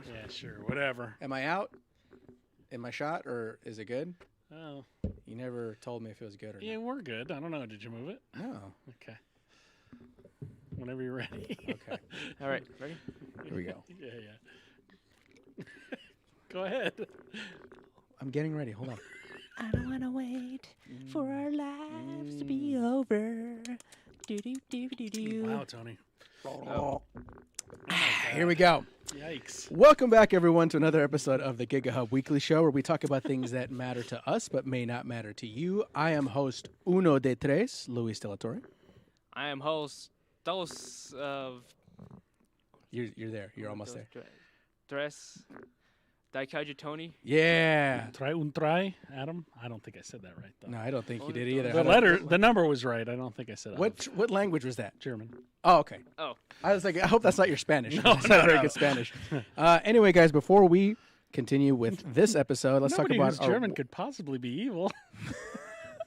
Yeah, sure. Whatever. Am I out? Am I shot, or is it good? Oh. You never told me if it was good or Yeah, we're good. I don't know. Did you move it? not. No. Okay. Whenever you're ready. Okay. All right, ready? Here we go. Yeah. Go ahead. I'm getting ready. Hold on. I don't want to wait for our lives to be over. Do. Wow, Tony. Here we go. Yikes. Welcome back, everyone, to another episode of the Giga Hub Weekly Show, where we talk about things that matter to us but may not matter to you. I am host Uno de Tres, Luis De La Torre. I am host Dos of You're there. You're almost there. Tres Daikaiju Tony. Yeah. Try, Adam? I don't think I said that right, though. No, I don't think you Only did either. The letter, the number was right. I don't think I said it. What language was that? German. Oh, okay. Oh, I was like, I hope that's not your Spanish. No, That's not no, very no. good Spanish. Anyway, guys, before we continue with this episode, let's Nobody talk about who's German could possibly be evil.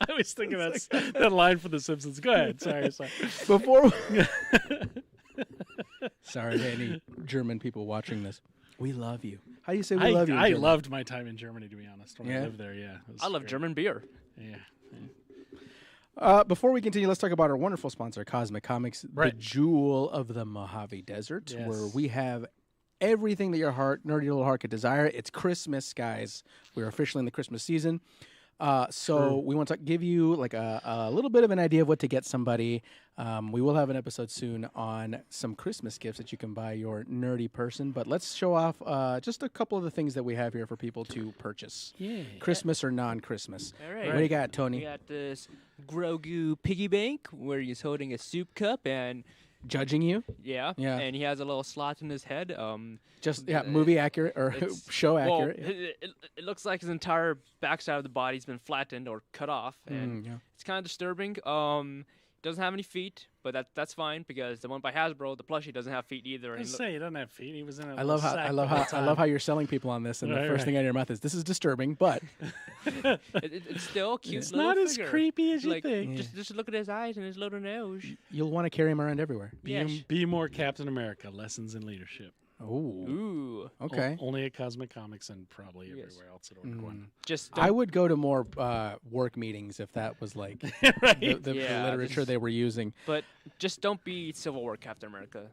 I was thinking that's that line for The Simpsons. Go ahead. Sorry. before. Sorry to any German people watching this. We love you. How do you say we love you? in I German? loved my time in Germany, to be honest. When I Yeah? lived there, yeah. It was I love great. German beer. Yeah. Before we continue, let's talk about our wonderful sponsor, Cosmic Comics, the Right. jewel of the Mojave Desert, Yes. where we have everything that your nerdy little heart could desire. It's Christmas, guys. We're officially in the Christmas season. So we want to give you like a little bit of an idea of what to get somebody. We will have an episode soon on some Christmas gifts that you can buy your nerdy person. But let's show off just a couple of the things that we have here for people to purchase. Yeah. Christmas or non-Christmas. All right. What do you got, We Tony? got this Grogu piggy bank where he's holding a soup cup and Judging you? yeah, Yeah. and he has a little slot in his head. Just, movie accurate or It's- show well, accurate. it looks like his entire backside of the body's been flattened or cut off, and Yeah. it's kind of disturbing. Doesn't have any feet, but that's fine because the one by Hasbro, the plushie, doesn't have feet either. I And was say he doesn't have feet. He was in a I love how sack I love the how whole I love how time. you're selling people on this, and the Right, first right. thing out of your mouth is this is disturbing, but it's still a cute. It's little not as figure. creepy as you Like, think. just look at his eyes and his little nose. you'll want to carry him around everywhere. Be more Captain America. Lessons in leadership. Oh, Ooh, okay. Only at Cosmic Comics and probably Yes. everywhere else at Order just I would go to more work meetings if that was like right? the Yeah, literature this- they were using. but just don't be Civil War Captain America.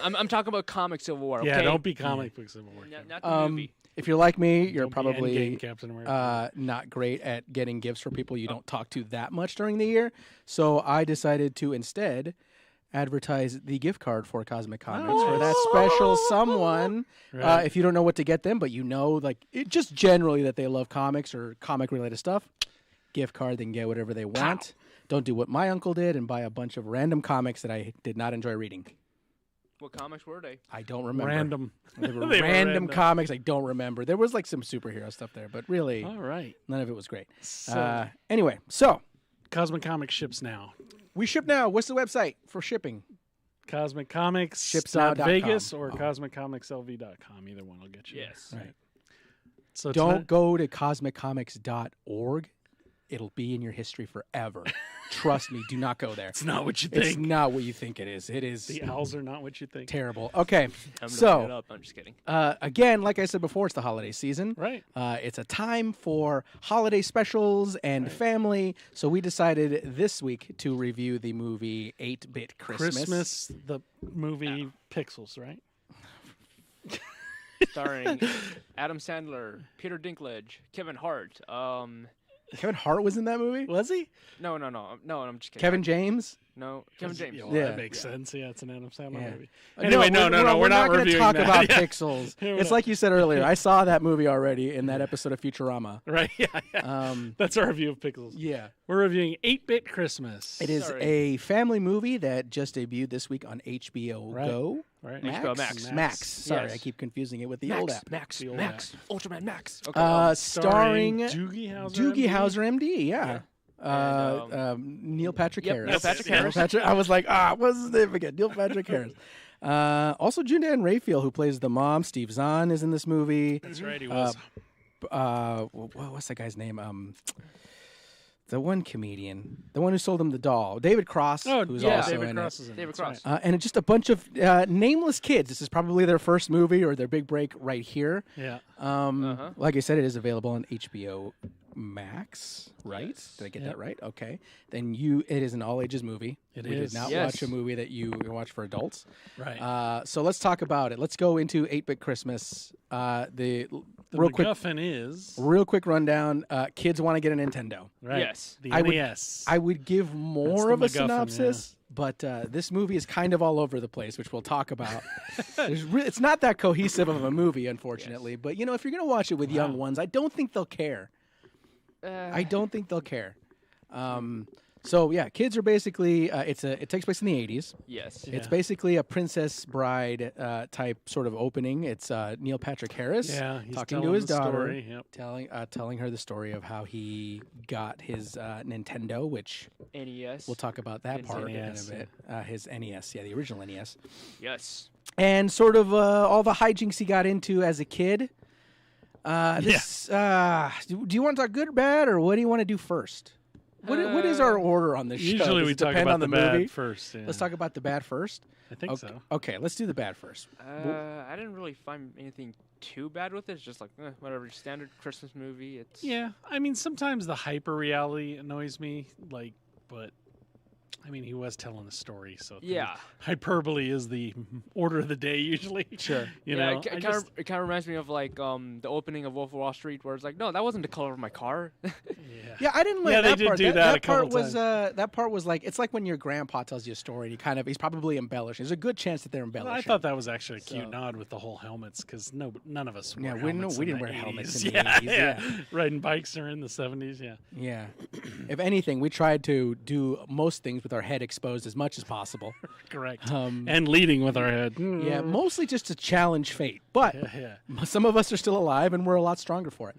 I'm talking about comic Civil War. Yeah, okay? don't be comic book Civil War. Not the movie. If you're like me, you're Don't be probably Endgame Captain America. not great at getting gifts for people you don't talk to that much during the year. So I decided to instead advertise the gift card for Cosmic Comics for that special someone. Right. If you don't know what to get them, but you know, like just generally that they love comics or comic related stuff, gift card, they can get whatever they want. Don't do what my uncle did and buy a bunch of random comics that I did not enjoy reading. What comics were they? I don't remember. Random. They were They were random random. comics I don't remember. There was like some superhero stuff there, but really All right. none of it was great. So, Anyway, so Cosmic Comics ships now. we ship now. What's the website for shipping? Cosmic Comics, Shipsnow.com. not Vegas, or Oh. CosmicComicsLV.com. Either one will get you. Yes. There. Right. So Don't tonight- go to cosmiccomics.org. It'll be in your history forever. Trust me, do not go there. It's not what you It's think. not what you think it is. It is The owls are not what you think. terrible. Okay, I'm looking it so up. I'm just kidding. again, like I said before, it's the holiday season. Right. It's a time for holiday specials and family. So we decided this week to review the movie 8-Bit Christmas, the movie Pixels, right? Starring Adam Sandler, Peter Dinklage, Kevin Hart. Kevin Hart was in that movie? Was he? No, I'm just kidding. Kevin James? No, Kevin James. Yeah, well, Yeah. that makes sense. Yeah, it's an Adam Sandler Yeah. movie. Anyway, no, we're not going to reviewing talk that. about Yeah. Pixels. Yeah, we're It's not. like you said earlier. I saw that movie already in that episode of Futurama. Right, yeah. That's our review of Pixels. Yeah. We're reviewing 8-Bit Christmas. It is Sorry. a family movie that just debuted this week on HBO Right. Go. Right? HBO Max. Max. Sorry, Yes. I keep confusing it with the old app. Max, The old Max, Ultraman Max. Okay. Starring Doogie Howser. Doogie MD. Howser, MD. Yeah. And, Neil Patrick yep, Harris. Neil Patrick Neil Harris. I was like, what's his name again? Neil Patrick Harris. Also, Julianne Rayfield, who plays the mom. Steve Zahn is in this movie. That's right, he was. What's that guy's name? the one comedian, the one who sold him the doll, David Cross, Oh, who's yeah, also David in Cross it. is in David it. that's Cross. And just a bunch of nameless kids. This is probably their first movie or their big break right here. Right. Yeah. Like I said, it is available on HBO Max, right? Yes. Did I get Yep. that right? Okay. Then it is an all ages movie. It we is. did not Yes. watch a movie that you watch for adults. Right. So let's talk about it. Let's go into 8-Bit Christmas. The Real quick, MacGuffin is real quick rundown. Kids want to get a Nintendo. right. Yes. The I would- NES. I would give more the of a MacGuffin, synopsis, but this movie is kind of all over the place, which we'll talk about. It's not that cohesive of a movie, unfortunately. But if you're gonna watch it with young ones, I don't think they'll care. I don't think they'll care. So yeah, kids are basically it takes place in the 80s. Yes. Yeah. It's basically a Princess Bride type sort of opening. It's Neil Patrick Harris yeah. He's talking to telling his the daughter, story. Yep. telling her the story of how he got his Nintendo, which NES. we'll talk about that Nintendo. part in a NES, bit. His NES, yeah, the original NES, Yes. and sort of all the hijinks he got into as a kid. Do you want to talk good or bad, or what do you want to do first? What is our order on this show? Usually Does we it talk depend about on the movie? bad first. Yeah. Let's talk about the bad first. I think Okay. so. Okay, let's do the bad first. I didn't really find anything too bad with it. It's just like whatever, standard Christmas movie. It's Yeah. I mean, sometimes the hyper reality annoys me. But I mean, he was telling a story, so the Yeah. hyperbole is the order of the day usually. Sure. You yeah, know, it I kind just- of reminds me of like the opening of Wolf of Wall Street, where it's like, no, that wasn't the color of my car. yeah. Yeah, I didn't like Yeah, they that did part. do that a part couple was that part was like it's like when your grandpa tells you a story and he's probably embellishing. There's a good chance that they're Well, embellishing. I thought that was actually a cute So- nod with the whole helmets because none of us wore Yeah, helmets. we in didn't the wear helmets 80s. in the yeah, 80s, yeah. Riding bikes are in the 70s. Yeah. Yeah. If anything, we tried to do most things with our head exposed as much as possible. Correct. Um, And leading with our head. Yeah, mostly just to challenge fate. But Yeah. some of us are still alive, and we're a lot stronger for it.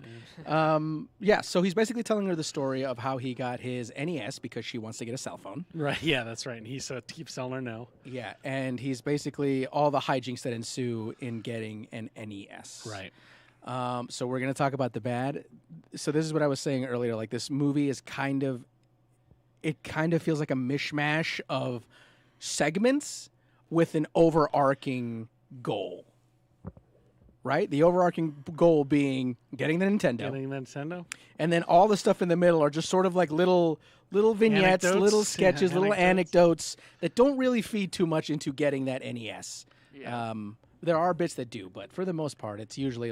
Yeah, so he's basically telling her the story of how he got his NES because she wants to get a cell phone. Right. Yeah, that's right. And he keeps telling her no. Yeah, and he's basically all the hijinks that ensue in getting an NES. Right. So we're going to talk about the bad. So this is what I was saying earlier. Like this movie is kind of feels like a mishmash of segments with an overarching goal. Right? The overarching goal being getting the Nintendo. Getting the Nintendo. And then all the stuff in the middle are just sort of like little vignettes, Anecdotes? little Yeah, sketches, little anecdotes. anecdotes that don't really feed too much into getting that NES. Yeah. There are bits that do, but for the most part, it's usually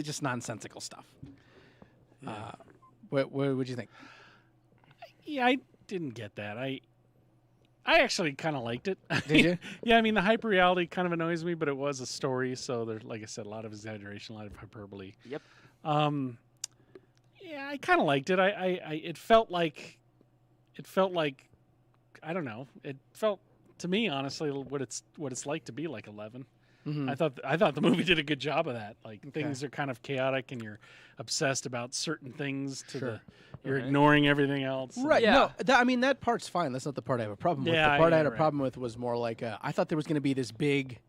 just nonsensical stuff. What would you think? Yeah, I didn't get that. I actually kind of liked it. Did you? Yeah, I mean the hyper reality kind of annoys me, but it was a story, so there's, like I said, a lot of exaggeration, a lot of hyperbole. Yep. Yeah, I kind of liked it. It felt like I don't know. It felt to me honestly what it's like to be like 11. Mhm. I thought the movie did a good job of that. Like things are kind of chaotic and you're obsessed about certain things Sure. you're Right. ignoring everything else. Right. Yeah. No, I mean that part's fine. That's not the part I have a problem with. Yeah, The part I yeah, had a right. problem with was more like I thought there was going to be this big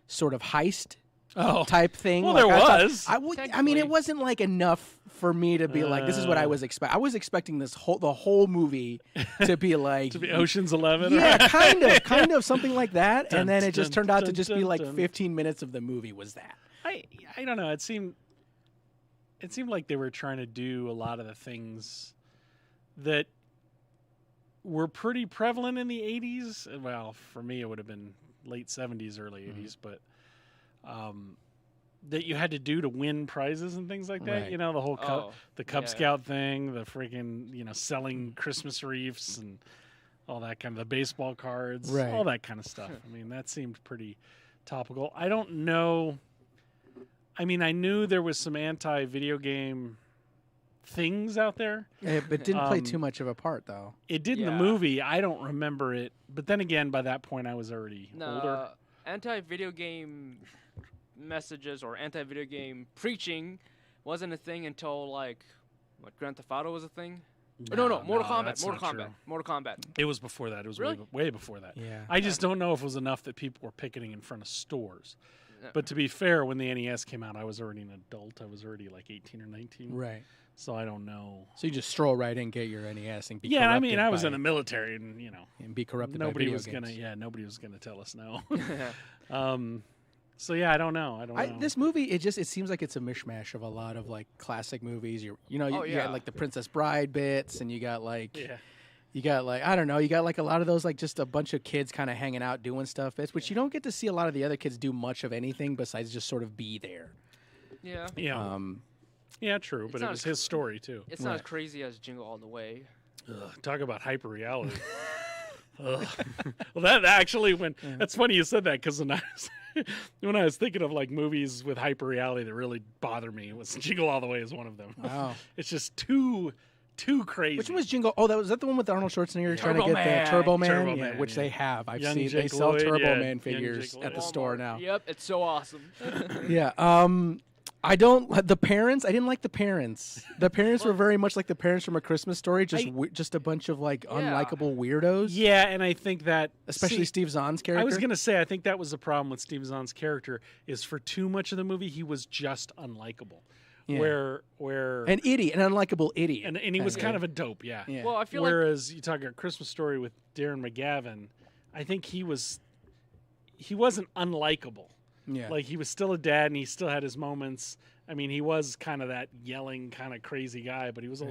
sort of heist Oh. type thing. Well, Like, there I thought- was. I mean, it Technically. wasn't like enough for me to be like, this is what I was expecting. I was expecting the whole movie to be like To be Ocean's 11. Yeah, kind of something like that. Dun, And then it just dun, turned out to dun, just be dun, like dun. 15 minutes of the movie was that. I don't know. It seemed like they were trying to do a lot of the things that were pretty prevalent in the 80s. Well, for me, it would have been late 70s, early 80s, but that you had to do to win prizes and things like that. Right. You know, the whole the Cub yeah. Scout thing, the freaking selling Christmas wreaths and all that kind of the baseball cards, Right. all that kind of stuff. I mean, that seemed pretty topical. I don't know. I mean, I knew there was some anti-video game things out there. But didn't play Um, too much of a part though. It did in the Yeah. movie. I don't remember it. But then again, by that point, I was already older. No, anti-video game messages or anti-video game preaching wasn't a thing until like Grand Theft Auto was a thing. Or no, Mortal Kombat. that's Mortal not Kombat. true. Mortal Kombat. It was before that. It was Really? way before that. Yeah. I just don't know if it was enough that people were picketing in front of stores. But to be fair, when the NES came out, I was already an adult. I was already like 18 or 19. Right. So I don't know. So you just stroll right in, get your NES, and be Yeah, I mean, corrupted I was by- in the military, and and be corrupted nobody by video was games. gonna. Yeah, nobody was gonna tell us no. So yeah, I don't know. I don't know. This movie, it seems like it's a mishmash of a lot of like classic movies. You Oh, you yeah. got like the Princess Bride bits, and you got like Yeah. you got like I don't know, you got like a lot of those like just a bunch of kids kind of hanging out doing stuff bits, which you don't get to see a lot of the other kids do much of anything besides just sort of be there. Yeah. Yeah. Yeah, true. But it not was as his story too. It's not as Right. crazy as Jingle All the Way. Ugh, talk about hyper reality. Well, that actually, that's funny you said that because when I was thinking of like movies with hyper reality that really bother me, it was Jingle All the Way is one of them. Wow. It's just too crazy. Which one was Jingle? Oh, that the one with Arnold Schwarzenegger trying to Turbo get Man. the Turbo Man, Turbo yeah, Man, which yeah. they have. I've Young seen Jake they sell Lloyd, Turbo yeah, Man young figures Jake at the Lloyd. store now. Yep, it's so awesome. Yeah. I don't the parents. I didn't like the parents. The parents were very much like the parents from A Christmas Story, just a bunch of like Yeah. unlikable weirdos. Yeah, and I think that Especially see, Steve Zahn's character. I was gonna say I think that was the problem with Steve Zahn's character is for too much of the movie he was just unlikable. Yeah. Where an idiot, an unlikable idiot, and he was kind of a dope, yeah. Yeah. Well, I feel like Whereas you talk about Christmas Story with Darren McGavin, I think he wasn't unlikable. yeah. Like he was still a dad and he still had his moments. I mean, he was kind of that yelling, kind of crazy guy, but he was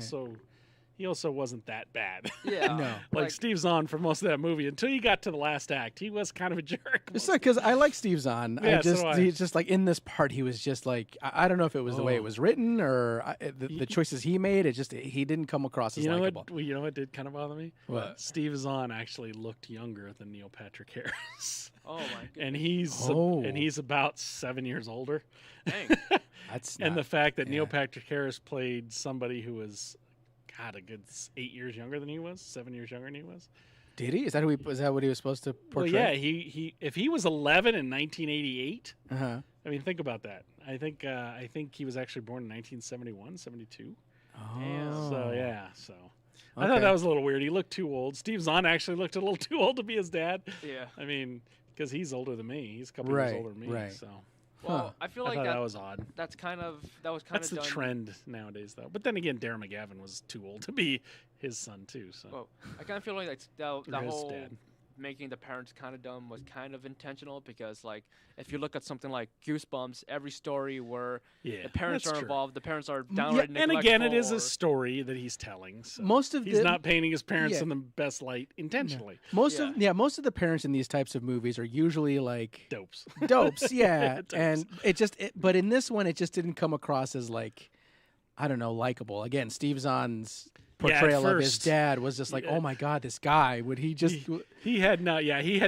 he also wasn't that bad. yeah. No. like Steve Zahn for most of that movie until you got to the last act, he was kind of a jerk. It's not because I like Steve Zahn. Yeah, so do I. He's just like in this part, he was just like I don't know if it was the way it was written or the choices he made. he didn't come across as You know likable. what? You know what did kind of bother me? What? Steve Zahn actually looked younger than Neil Patrick Harris, Oh my goodness. and he's about 7 years older. Dang. That's And not- the fact that Neil yeah. Patrick Harris played somebody who was, God, a good 8 years younger than he was, 7 years younger than he was. did he? Is that what he was supposed to portray? Well, yeah, he if he was 11 in 1988, Uh-huh. I mean, think about that. I think he was actually born in 1971, 72. Oh. So yeah, I Okay. thought that was a little weird. He looked too old. Steve Zahn actually looked a little too old to be his dad. Yeah. I mean, because he's older than me. He's a couple Right, years older than me. right. So Well, I feel I like thought that was odd. that's kind of That's the done. trend nowadays, though. But then again, Darren McGavin was too old to be his son too. So Well, I kind of feel like the Or his whole dad. making the parents kind of dumb was kind of intentional because, like, if you look at something like Goosebumps, every story where yeah, the parents that's are true. involved, the parents are downright And again, it is neglectful a story that he's telling. So Most of he's the not painting his parents yeah. in the best light intentionally. most of the parents in these types of movies are usually like Dopes. dopes, yeah. Dopes. And but in this one, it just didn't come across as like, I don't know, likable. Again, Steve Zahn's Yeah, at portrayal of his first. dad was just like, oh my god, this guy would he just? He had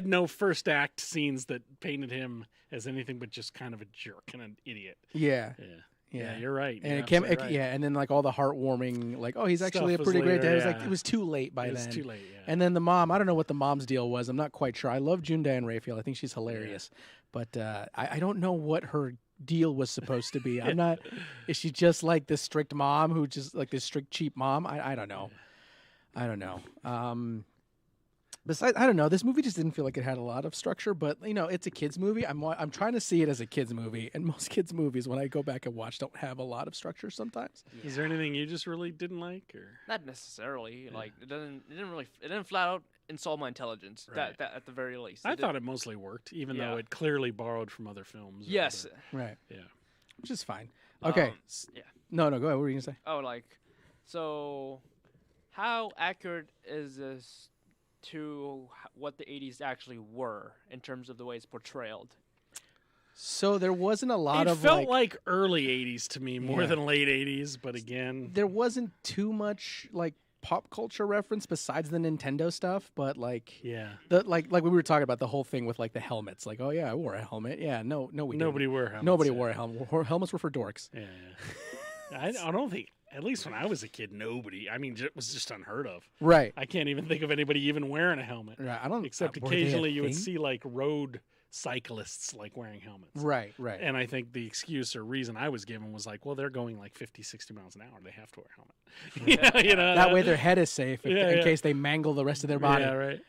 no first act scenes that painted him as anything but just kind of a jerk and an idiot. Yeah, Yeah. yeah. Yeah, you're right. And You're it came, absolutely right. yeah, and then like all the heartwarming, like, oh, he's actually a Stuff was pretty great later, dad. It was like yeah. it was too late by It was then. too late. Yeah. And then the mom, I don't know what the mom's deal was. I'm not quite sure. I love June Diane Raphael. I think she's hilarious, but I don't know what her deal was supposed to be. I'm not. Is she just like this strict mom who just like this strict cheap mom? I don't know. I don't know. Besides, I don't know. This movie just didn't feel like it had a lot of structure, but you know, it's a kids movie. I'm trying to see it as a kids movie, and most kids movies, when I go back and watch, don't have a lot of structure sometimes. Is there anything you just really didn't like, or Not necessarily. Like it didn't flat out insult my intelligence. Right. That at the very least. I thought it mostly worked, even though Yeah. it clearly borrowed from other films. or Yes. other- Right. Yeah. Which is fine. Okay. Yeah. No, go ahead. What were you gonna say? Oh, like, so how accurate is this to what the 80s actually were in terms of the way it's portrayed? So there wasn't a lot It of felt like early '80s to me more Yeah. than late '80s, but again, there wasn't too much like pop culture reference besides the Nintendo stuff, but like yeah, the like we were talking about the whole thing with like the helmets. Like, oh yeah, I wore a helmet. Yeah, no, we nobody didn't. wore helmets. Nobody yeah. wore a helmet. Helmets were for dorks. Yeah, yeah. I don't think. At least when I was a kid, nobody. I mean, it was just unheard of. Right. I can't even think of anybody even wearing a helmet. Right. I don't. Except were they a occasionally you would thing? see like road cyclists like wearing helmets. Right. Right. And I think the excuse or reason I was given was like, well, they're going like 50, 60 miles an hour. They have to wear a helmet. You know, that way their head is safe Yeah, in yeah. case they mangle the rest of their body. Yeah, right.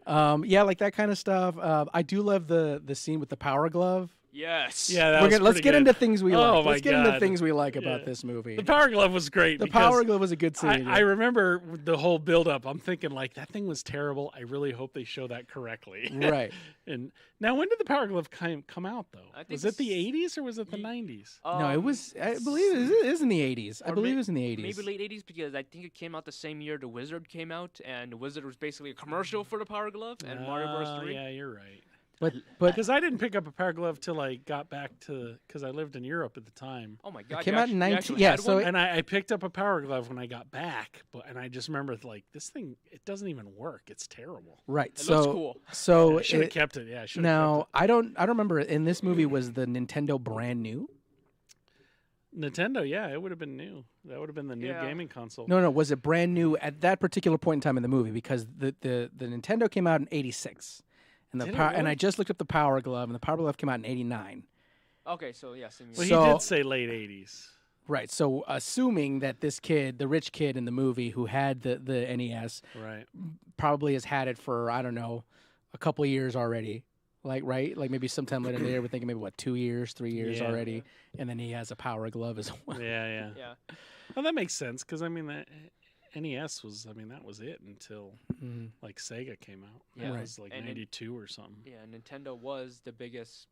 Yeah, like that kind of stuff. I do love the scene with the power glove. Yes. Yeah, that Let's was pretty get good. into things we Oh like. my Let's get into God. things we like about Yeah. this movie. The Power Glove was great. The because power glove was a good scene. I remember the whole build-up. I'm thinking like that thing was terrible. I really hope they show that correctly. right. And now, when did the Power Glove come out though? I think Was it the s- 80s or was it the ye- 90s? No, it was. I believe it is in the 80s. I Or believe may- it was in the 80s. Maybe late 80s because I think it came out the same year The Wizard came out, and The Wizard was basically a commercial for the Power Glove and Mario Bros. 3. Yeah, you're right. But Because I didn't pick up a Power Glove till I got back to because I lived in Europe at the time. Oh my god! came you out in actu- you 19 actually yeah, had so one? it- And I picked up a Power Glove when I got back, and I just remember like this thing, it doesn't even work. It's terrible. right. It so looks cool. so I should have it- kept it. Yeah, I should have now I don't remember in this movie was the Nintendo brand new? Nintendo, yeah, it would have been new. That would have been the new Yeah. gaming console. No, was it brand new at that particular point in time in the movie? Because the Nintendo came out in '86, and Did it and I really? just looked up the Power Glove, and the Power Glove came out in '89. Okay, so yeah, same Well, year. he So- did say late 80s. Right. So assuming that this kid, the rich kid in the movie who had the NES, Right. probably has had it for I don't know, a couple of years already. Like maybe sometime later in the year, we're thinking maybe 2 years, 3 years Yeah. already, and then he has a Power Glove as well. Yeah. Yeah. Well, that makes sense because I mean that NES was. I mean that was it until Mhm. like Sega came out. Yeah. That was like And it- 92 or something. Yeah, Nintendo was the biggest.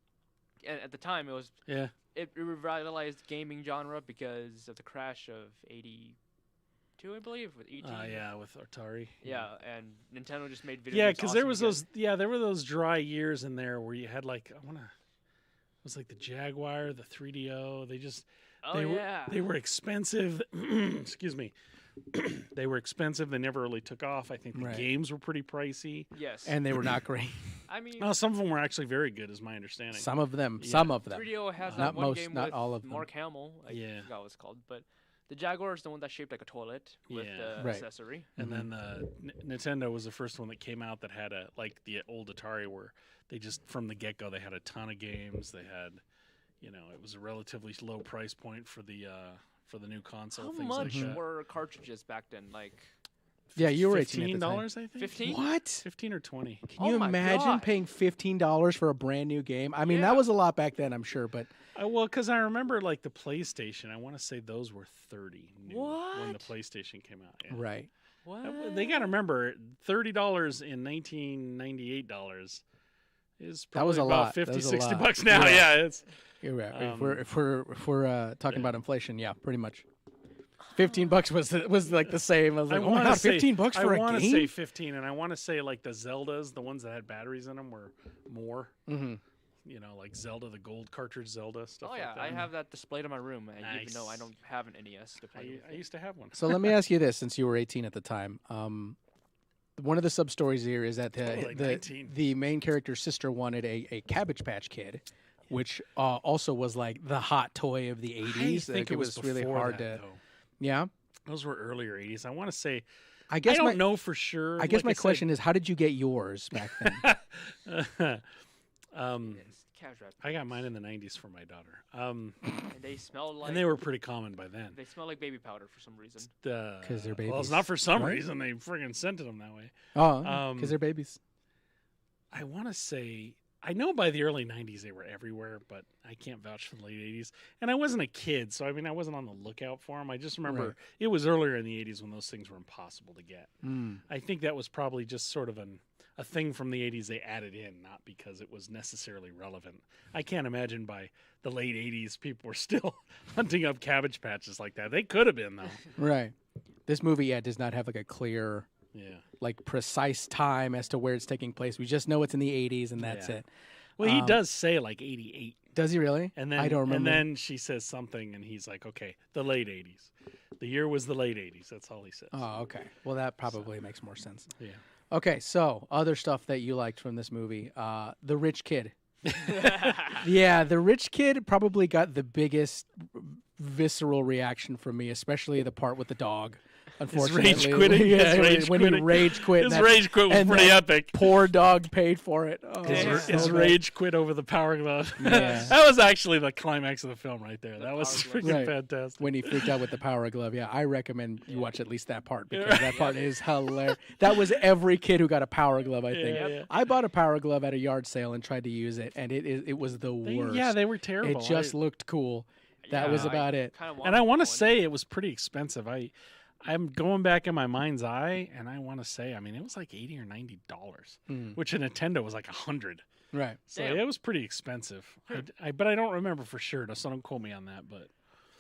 And at the time, Yeah. it revitalized gaming genre because of the crash of '82, I believe, with ET. Yeah, with Atari. Yeah, and Nintendo just made video Yeah, games because there awesome was again. those. Yeah, there were those dry years in there where you had like I wanna. It was like the Jaguar, the 3DO. They just Oh they yeah. they were expensive. Excuse me. They were expensive. They never really took off. I think the Right. games were pretty pricey. Yes. And they were not great. I mean, Well, some of them were actually very good, is my understanding. Some of them. Yeah. Some of them. 3DO has that Not one most, game not with all of them. Mark Hamill. I Yeah. forgot what it's called, but the Jaguar is the one that's shaped like a toilet with Yeah. the Right. accessory. And Mhm. then Nintendo was the first one that came out that had a like the old Atari, where they just from the get go they had a ton of games. They had, it was a relatively low price point for the new console. How things much like that. were cartridges back then? Like Yeah, you were 18 at the time. $15, I think. 15? What? 15 or 20. Can Oh you my imagine God. paying $15 for a brand new game? I mean, Yeah. that was a lot back then, I'm sure, but Well, because I remember like the PlayStation. I want to say those were 30 new when the What? PlayStation came out. Yeah. right. what? They got to remember $30 in 1998 dollars is That was probably a about lot. 50, That was a 60 lot. bucks now. Yeah. Yeah, it's You're right. Um, if we're talking yeah. about inflation, yeah, pretty much. $15 was like the same. I was like, oh my wanna god, say- $15 for I a want to game. say 15, and I want to say like the Zeldas, the ones that had batteries in them, were more. hmm Like Zelda, the gold cartridge Zelda stuff. Oh like yeah, that. I have that displayed in my room, and even though I Nice. don't have an NES to play I with. used to have one. So let me ask you this: since you were 18 at the time, one of the sub stories here is that Like 19. the main character's sister wanted a Cabbage Patch Kid, which also was like the hot toy of the 80s. I think Like, it was really before hard that, to. though. Yeah, Those were earlier 80s. I want to say. I I guess don't my know for sure. I guess Like my said- question is, how did you get yours back then? Yes, Cabbage Patch I got Kids. mine in the 90s for my daughter. And they smell like. And they were pretty common by then. They smell like baby powder for some reason. 'Cause they're Well, babies, it's not for some right? reason. They friggin' scented them that way. Oh, because Um, they're babies. I want to say, I know by the early 90s they were everywhere, but I can't vouch for the late 80s. And I wasn't a kid, so I mean, I wasn't on the lookout for them. I just remember Right. it was earlier in the 80s when those things were impossible to get. Mm. I think that was probably just sort of a thing from the 80s they added in, not because it was necessarily relevant. I can't imagine by the late 80s people were still hunting up Cabbage Patches like that. They could have been, though. Right. This movie, does not have like a clear, Yeah. like precise time as to where it's taking place. We just know it's in the 80s, and that's Yeah. it. Well, he Um, does say like 88. Does he really? And then I don't remember. And then she says something, and he's like, "Okay, the late '80s. The year was the late '80s." That's all he says. Oh, okay. Well, that probably makes more sense. Yeah. Okay, so other stuff that you liked from this movie, the rich kid. Yeah, the rich kid probably got the biggest visceral reaction from me, especially the part with the dog. Unfortunately, quitting? Yeah, His rage when he quitting? rage quit. His and that rage quit was and pretty that epic. Poor dog paid for it. Oh, His- it was His so bad. rage quit over the power glove. Yeah. That was actually the climax of the film right there. The That was power glove. freaking Right. fantastic. When he freaked out with the power glove. Yeah, I recommend you watch at least that part because Yeah. that part is hilarious. That was every kid who got a power glove, I think. Yeah, yeah. I bought a power glove at a yard sale and tried to use it, and it was the worst. Yeah, they were terrible. It just looked cool. That was about it. And I want to say it was pretty expensive. I'm going back in my mind's eye, and I want to say, I mean, it was like $80 or $90, Mm. which a Nintendo was like $100. Right. So Damn. it was pretty expensive. But I don't remember for sure, so don't quote me on that. But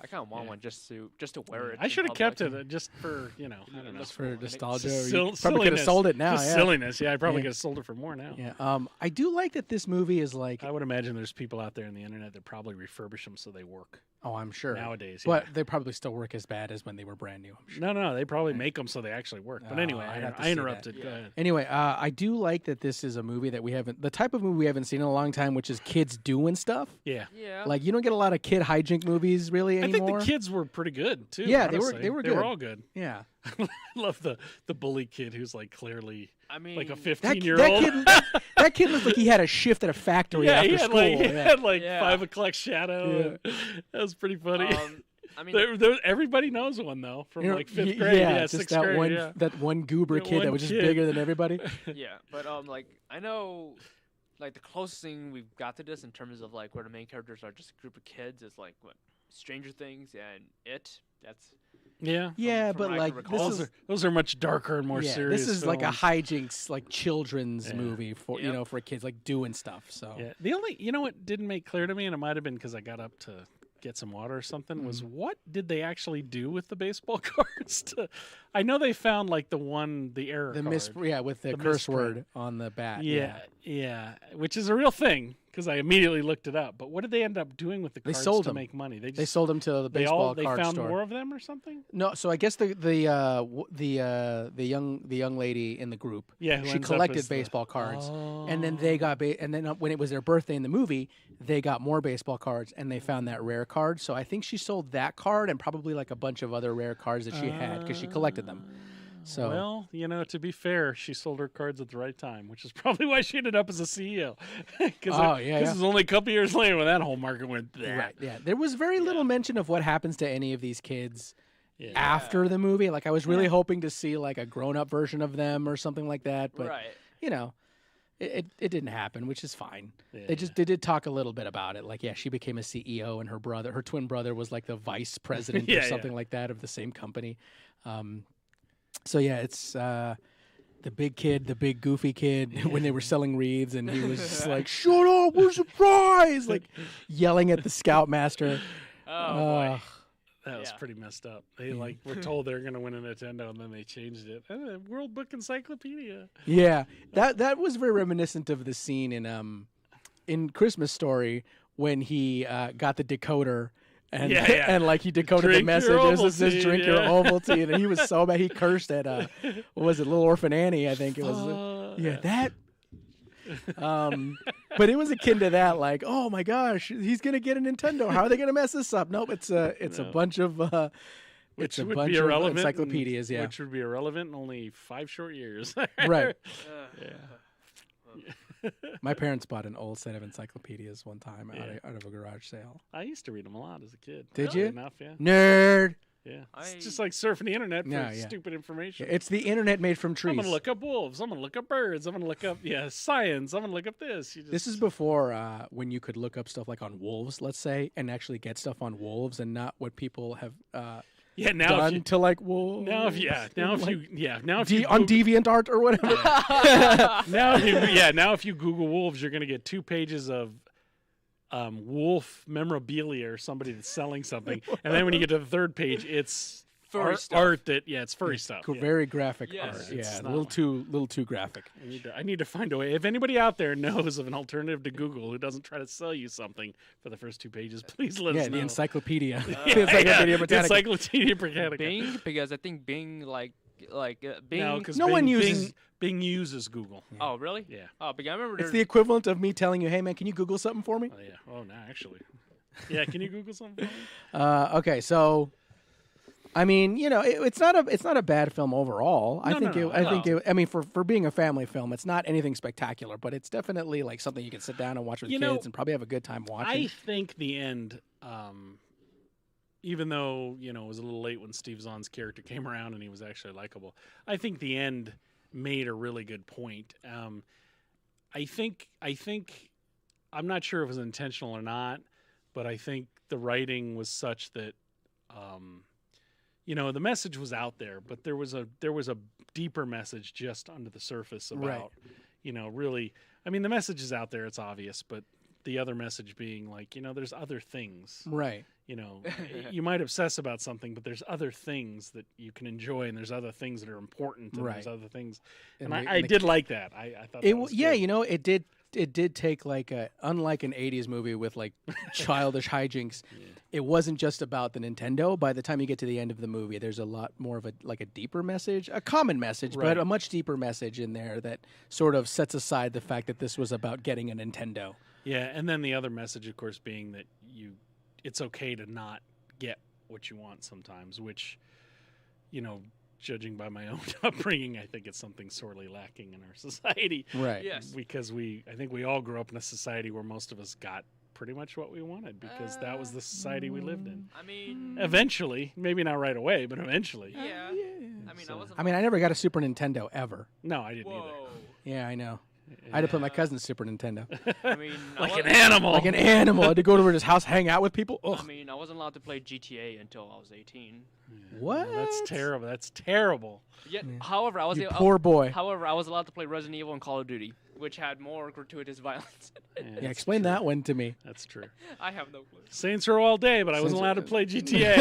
I kind of want Yeah. one just to wear it. I in should have public. kept it just for I don't know. Just for nostalgia. Just Or you probably could have silliness. sold it now. Just Yeah. silliness. Yeah, I probably Yeah. could have sold it for more now. Yeah. I do like that this movie is like. I would imagine there's people out there on the internet that probably refurbish them so they work Oh, I'm sure. nowadays. But yeah. they probably still work as bad as when they were brand new. I'm sure. No, they probably make them so they actually work. But Oh, anyway, I'd have to I see interrupted. that. Go Yeah. ahead. Anyway, I do like that this is a movie that we haven't, the type of movie we haven't seen in a long time, which is kids doing stuff. Yeah. Yeah. Like you don't get a lot of kid hijink movies really I anymore. think the kids were pretty good too. Yeah, they were- honestly. they were They good. were all good. Yeah, I love the bully kid who's like clearly I mean, like a that, 15-year-old. that kid looked like he had a shift at a factory yeah, after he had school. like he yeah. had like Yeah. 5 o'clock shadow. That was pretty funny. I mean, Everybody knows one though from You know, like 5th y- grade. Yeah, just 6th that grade. one Yeah. that one goober That kid that one was just kid. bigger than everybody. yeah, but like I know, like the closest thing we've got to this in terms of like where the main characters are just a group of kids is like what Stranger Things and It. That's Yeah. Yeah, from but what I like can this recall. Those is are those are much darker and more yeah, serious. this is like a films. hijinks like children's Yeah. movie for you Yep. know for kids like doing stuff. So Yeah. The only what didn't make clear to me, and it might have been because I got up to get some water or something, was Mm-hmm. what did they actually do with the baseball cards? I know they found like the error the card. with the, The curse misprint. word on the bat. Yeah, which is a real thing because I immediately looked it up. But what did they end up doing with the They cards sold to them. make money? They They sold them to the they baseball they card found store. more of them or something. No, so I guess the young lady in the group, Yeah, who she ends up collected as the- baseball cards, and then they got and then when it was their birthday in the movie, they got more baseball cards, and they found that rare card. So I think she sold that card and probably like a bunch of other rare cards that she had because she collected them. So Well, to be fair, she sold her cards at the right time, which is probably why she ended up as a CEO. Because Oh, yeah, this yeah. is only a couple years later when that whole market went. Bleh. right, yeah, there was very little mention of what happens to any of these kids Yeah. after the movie. Like I was really hoping to see like a grown-up version of them or something like that, but right. you know, it didn't happen, which is fine. Yeah. They did talk a little bit about it. Like, yeah, she became a CEO, and her twin brother was like the vice president Yeah, or yeah. something like that of the same company. So yeah, it's the big kid, the big goofy kid when they were selling reeds, and he was just like, "Shut up, we're surprised!" Like yelling at the scoutmaster. Oh boy. That was Yeah. pretty messed up. They like were told they were going to win a Nintendo, and then they changed it. World Book Encyclopedia. Yeah, that was very reminiscent of the scene in Christmas Story when he got the decoder and Yeah, yeah. and like he decoded Drink the message. your It says Ovaltine, "Drink your yeah. Ovaltine," and he was so bad. He cursed at what was it, Little Orphan Annie? I think it was. Yeah, that. But it was akin to that, like, oh my gosh, he's gonna get a Nintendo. How are they gonna mess this up? Nope, it's a No. bunch of Which it's a would bunch be of irrelevant. encyclopedias. Yeah, Which would be irrelevant in only 5 short years. right. Yeah. My parents bought an old set of encyclopedias one time Yeah. out of a garage sale. I used to read them a lot as a kid. Did Oddly you? Enough, yeah. Nerd. Yeah. It's I- just like surfing the internet for Yeah, yeah. stupid information. It's the internet made from trees. I'm gonna look up wolves. I'm gonna look up birds. I'm gonna look up science. I'm gonna look up this. This is before when you could look up stuff like on wolves, let's say, and actually get stuff on wolves, and not what people have now done if you, to like wolves. now if you on DeviantArt or whatever. now if you Google wolves, you're gonna get 2 pages of wolf memorabilia or somebody that's selling something, and then when you get to the 3rd page, it's Furry stuff. art that it's furry stuff. Yeah. Very graphic Yes. art. It's Yeah, a not little too graphic. I need to find a way. If anybody out there knows of an alternative to Google who doesn't try to sell you something for the first 2 pages, please let Yeah, us know. the Encyclopedia. Yeah, the Encyclopedia Britannica. Encyclopedia Britannica. Bing, because I think Bing Bing. No, because No one uses- Bing uses Google. Oh really? Yeah. Oh, but I remember It's there's the equivalent of me telling you, "Hey man, can you Google something for me?" Oh yeah. Oh no, actually. Yeah. Can you Google something? For me? Okay, so I mean, it's not a bad film overall. I No, think no, it. I no. think it. I mean, for being a family film, it's not anything spectacular, but it's definitely like something you can sit down and watch with You kids know, and probably have a good time watching. I think the end, even though it was a little late when Steve Zahn's character came around and he was actually likable, I think the end made a really good point. I think I'm not sure if it was intentional or not, but I think the writing was such that the message was out there, but there was a deeper message just under the surface about really. I mean, the message is out there; it's obvious, but the other message being like, there's other things. right. You might obsess about something, but there's other things that you can enjoy, and there's other things that are important, and there's Right. other things. And And the- I and the- did like that. I thought that was Yeah, good. it did take like unlike an '80s movie with like childish hijinks. It wasn't just about the Nintendo. By the time you get to the end of the movie, there's a lot more of a deeper message, a common message, but Right. a much deeper message in there that sort of sets aside the fact that this was about getting a Nintendo. Yeah, and then the other message, of course, being that it's okay to not get what you want sometimes, which, judging by my own upbringing, I think it's something sorely lacking in our society. Right. Yes. Because I think we all grew up in a society where most of us got pretty much what we wanted because that was the society we lived in. I mean, Eventually, maybe not right away, but eventually. yeah. I mean, So- wasn't. I mean, I never got a Super Nintendo ever. No, I didn't Whoa. Yeah, I know. I had to play my cousin's Super Nintendo. I mean, Like I an wa- animal. Like an animal. I had to go over to his house, hang out with people. I Ugh. mean, I wasn't allowed to play GTA until I was 18. What? That's terrible. That's terrible. Yet, however, I was You a- poor boy. However, I was allowed to play Resident Evil and Call of Duty, which had more gratuitous violence. Yeah, that's explain true. that one to me. That's true. I have no clue. Saints Row all day, but I wasn't Saints allowed to Row- play GTA.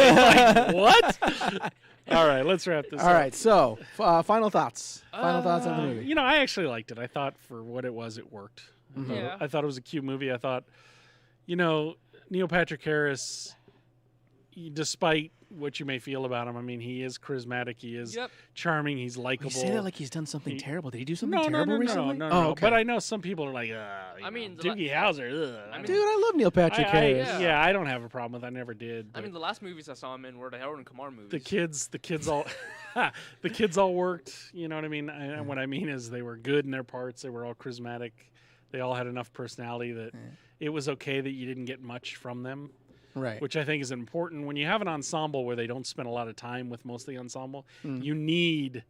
Like, what? All right, let's wrap this All up. right, so final thoughts. Final thoughts on the movie. I actually liked it. I thought for what it was, it worked. Yeah. I thought it was a cute movie. I thought, Neil Patrick Harris, despite what you may feel about him, I mean, he is charismatic. He is Yep. charming. He's likable. You say that like he's done something He- terrible. Did he do something no, terrible no, recently? no. Oh, okay. But I know some people are like, I mean, the Doogie Howser. I mean- Dude, I love Neil Patrick Harris. yeah, I don't have a problem with it. I never did. I but mean, the last movies I saw him in were the Harold and Kumar movies. the kids all the kids all worked. You know what I mean? And what I mean is they were good in their parts. They were all charismatic. They all had enough personality that it was okay that you didn't get much from them, Right. which I think is important. When you have an ensemble where they don't spend a lot of time with most of the ensemble, Mm. you need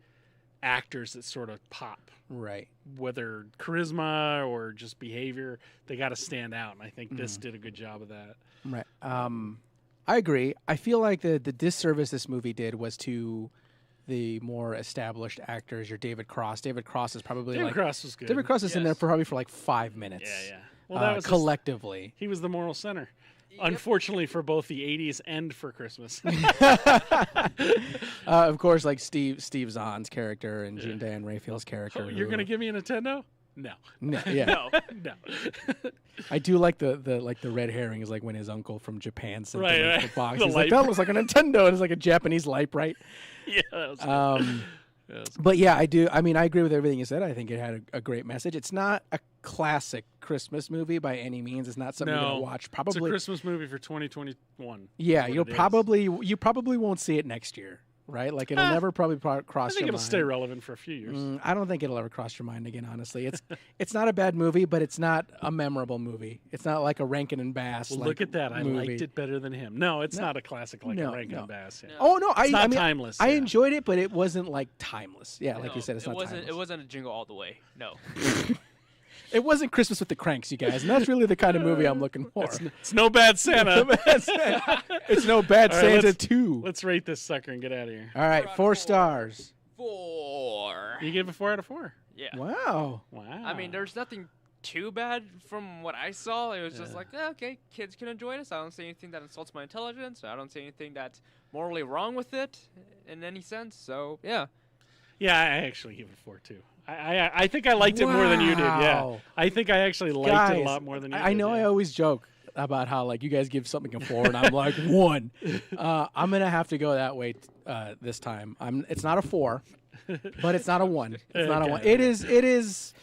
actors that sort of pop, Right. whether charisma or just behavior. They got to stand out, and I think this did a good job of that. Right. I agree. I feel like the disservice this movie did was to the more established actors. Your David Cross. David Cross is probably David like Cross was good. David Cross is in there Yes. for probably for like 5 minutes. Yeah. Well, that was collectively. he was the moral center. Unfortunately for both the 80s and for Christmas. Of course, like Steve Zahn's character and Jean Diane Raphael's character. Oh, you're who- going to give me a Nintendo? No. No, yeah. No. No. I do like the red herring is like when his uncle from Japan sent Right, him right. the box. The He's like, light that looks like a Nintendo, and it's like a Japanese light bright. Yeah, that was good. That was But yeah, I do. I mean, I agree with everything you said. I think it had a great message. It's not a classic Christmas movie by any means. It's not something you're No, gonna watch. It's a Probably, Christmas movie for 2021. yeah. what You probably won't see it next year, right? Like it'll never probably I cross think your it'll mind. stay relevant for a few years. I don't think it'll ever cross your mind again. Honestly, it's not a bad movie, but it's not a memorable movie. It's not like a Rankin and Bass. Well, like, look at that. I movie. liked it better than him. No, it's No. not a classic like No, a Rankin no. and Bass. Yeah. Oh no, It's not I mean, timeless. I yeah. enjoyed it, but it wasn't like timeless. Yeah, like No, you said, it's it not wasn't. timeless. It wasn't a Jingle All the Way. No. It wasn't Christmas with the Cranks, you guys, and that's really the kind of movie I'm looking for. It's no bad Santa. It's no bad All right, Santa let's- 2. Let's rate this sucker and get out of here. All right, 4 stars. 4. You gave it 4 out of 4. Yeah. Wow. Wow. I mean, there's nothing too bad from what I saw. It was just like, okay, kids can enjoy this. I don't see anything that insults my intelligence. I don't see anything that's morally wrong with it in any sense. So yeah. Yeah, I actually give it 4 too. I think I liked it more than you did. Yeah, Wow. I think I actually liked it a Guys, lot more than you I did. know yeah. I always joke about how like you guys give something a 4 and I'm like 1. I'm gonna have to go that way this time. It's not a 4, but it's not a 1. It's not a Okay. 1. It is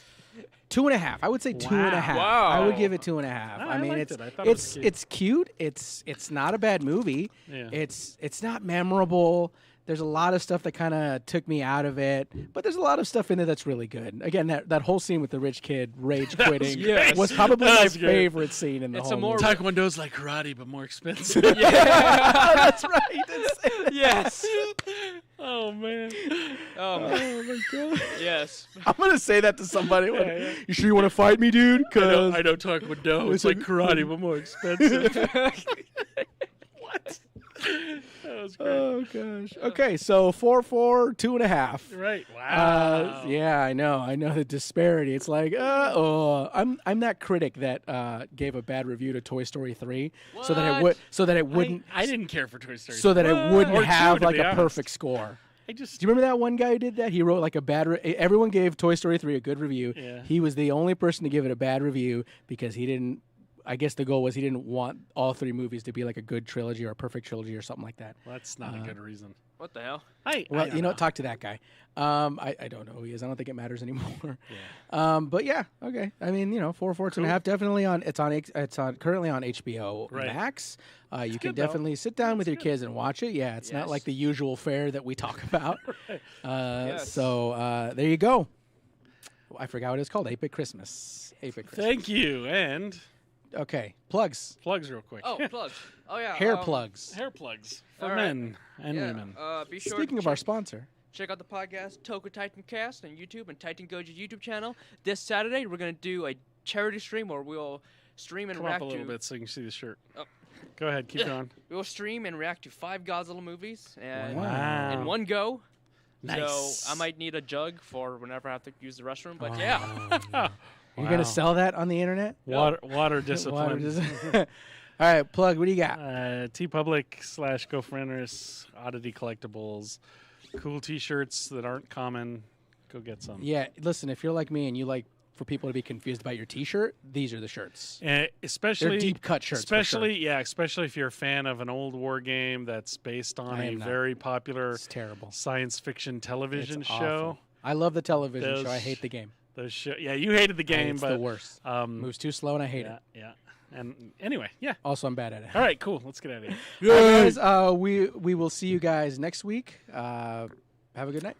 2.5. I would say 2.5. Wow. I would give it 2.5. No, I I mean, liked it's it. I thought it was it's cute. It's not a bad movie. Yeah. It's not memorable. There's a lot of stuff that kind of took me out of it, but there's a lot of stuff in it that's really good. Again, that whole scene with the rich kid rage quitting great. was probably That my was great. favorite scene in the It's whole a more- movie. Taekwondo's like karate, but more expensive. That's right. He did say that. Yes. Oh man. Oh, Oh my god. yes. I'm gonna say that to somebody. When, Yeah. You sure you want to fight me, dude? Cause I know Taekwondo. It's It's like a- karate, but more expensive. What? That was great. oh gosh. Okay, so 4, 2.5. Right. Wow. Yeah, I know the disparity. It's like, I'm that critic that gave a bad review to Toy Story 3, so that it wouldn't, I didn't care for Toy Story. so that it wouldn't Or two, have to like be a honest. perfect score. I just Do you remember that one guy who did that? He wrote like a bad. Everyone gave Toy Story 3 a good review. Yeah. He was the only person to give it a bad review because he didn't. I guess the goal was he didn't want all 3 movies to be like a good trilogy or a perfect trilogy or something like that. Well, that's not a good reason. What the hell? Well, I you know, don't talk to that guy. I don't know who he is. I don't think it matters anymore. Yeah. But yeah, okay. I mean, 4, 2.5. Definitely on. It's on currently on HBO Right. Max. You can good, though. definitely sit down with your kids and watch it. Yeah, it's not Yes. like the usual fare that we talk about. Yes. So there you go. I forgot what it's called. 8-Bit Christmas. 8-Bit Christmas. Thank you. And Okay, plugs. plugs real quick. Oh, plugs. Oh yeah. Hair plugs. Hair plugs for All right. men and Yeah. women. Be sure Speaking to of our check- sponsor, Check out the podcast Toku Titan Cast on YouTube and Titan Goji's YouTube channel. This Saturday, we're going to do a charity stream where we'll stream and Come up react a little to. bit so you can see the shirt. Oh. Go ahead. Keep going. We will stream and react to 5 Godzilla movies and Wow. in one go. Nice. So I might need a jug for whenever I have to use the restroom. But yeah, you're Wow. gonna sell that on the internet? Water discipline. Water dis- All right, plug. What do you got? TeePublic/GoFrienders, Oddity Collectibles, cool T-shirts that aren't common. Go get some. Yeah, listen. If you're like me and you like for people to be confused about your T-shirt, these are the shirts. Especially They're deep cut shirts. for sure. especially if you're a fan of an old war game that's based on I a am not. very popular It's terrible. science fiction television It's show. awful. I love the television Those show. I hate the game. Yeah, you hated the game, It's but the worst. Moves too slow, and I hate yeah, it. yeah. And anyway, yeah. Also, I'm bad at it. All right, cool. Let's get out of here. All right, guys. We will see you guys next week. Have a good night.